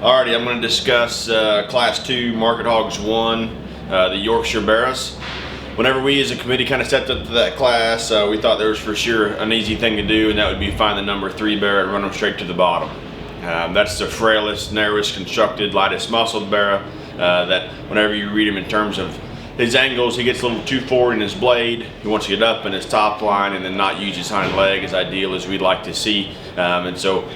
Alrighty, I'm going to discuss Class 2 Market Hogs 1, the Yorkshire Barrows. Whenever we as a committee kind of stepped up to that class, we thought there was for sure an easy thing to do, and that would be find the number 3 barrow and run them straight to the bottom. That's the frailest, narrowest constructed, lightest muscled barrow that whenever you read him in terms of his angles, he gets a little too forward in his blade. He wants to get up in his top line and then not use his hind leg as ideal as we'd like to see. And so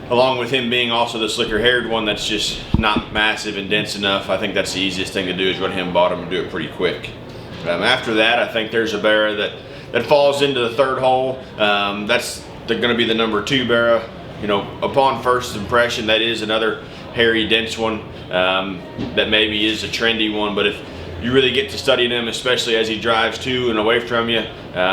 along with him being also the slicker haired one that's just not massive and dense enough, I think that's the easiest thing to do is run him bottom and do it pretty quick. After that, I think there's a barrow that falls into the third hole. That's going to be the number 2 barrow. You know, upon first impression, that is another hairy, dense one that maybe is a trendy one, but if you really get to studying him, especially as he drives to and away from you,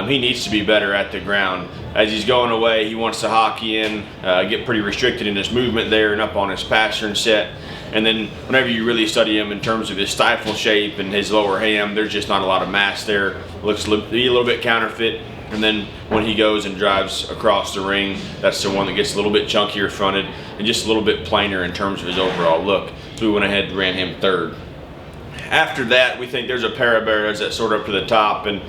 he needs to be better at the ground. As he's going away, he wants to hockey in, get pretty restricted in his movement there and up on his pastern set. And then whenever you really study him in terms of his stifle shape and his lower ham, there's just not a lot of mass there. Looks to be a little bit counterfeit. And then when he goes and drives across the ring, that's the one that gets a little bit chunkier fronted and just a little bit plainer in terms of his overall look. So we went ahead and ran him third. After that, we think there's a pair of barrows that sort of up to the top, and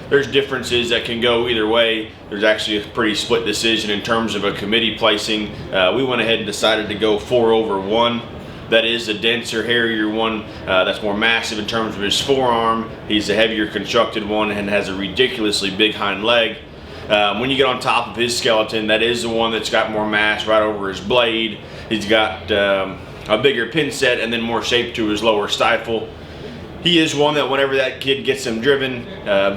there's differences that can go either way. There's actually a pretty split decision in terms of a committee placing. We went ahead and decided to go 4/1. That is a denser, hairier one that's more massive in terms of his forearm. He's a heavier constructed one and has a ridiculously big hind leg. When you get on top of his skeleton, that is the one that's got more mass right over his blade. He's got a bigger pin set and then more shape to his lower stifle. He is one that whenever that kid gets him driven,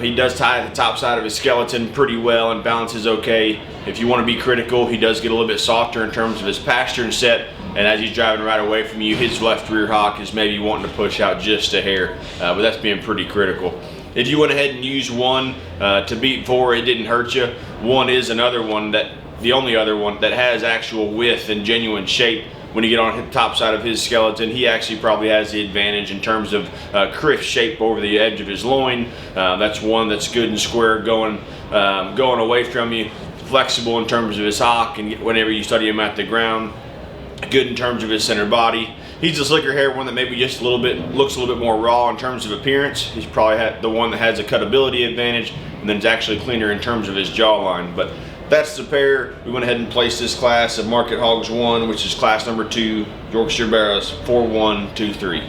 he does tie the top side of his skeleton pretty well and balances okay. If you want to be critical, he does get a little bit softer in terms of his pastern set, and as he's driving right away from you, his left rear hock is maybe wanting to push out just a hair, but that's being pretty critical. If you went ahead and used 1 to beat 4, it didn't hurt you. 1 is another one the only other one that has actual width and genuine shape. When you get on the top side of his skeleton, he actually probably has the advantage in terms of crisp shape over the edge of his loin. That's one that's good and square going away from you, flexible in terms of his hock, and whenever you study him at the ground, good in terms of his center body. He's a slicker hair one that maybe just looks a little bit more raw in terms of appearance. He's probably the one that has a cutability advantage, and then it's actually cleaner in terms of his jawline. But that's the pair. We went ahead and placed this class of Market Hogs 1, which is class number 2, Yorkshire Barrows, 4-1-2-3.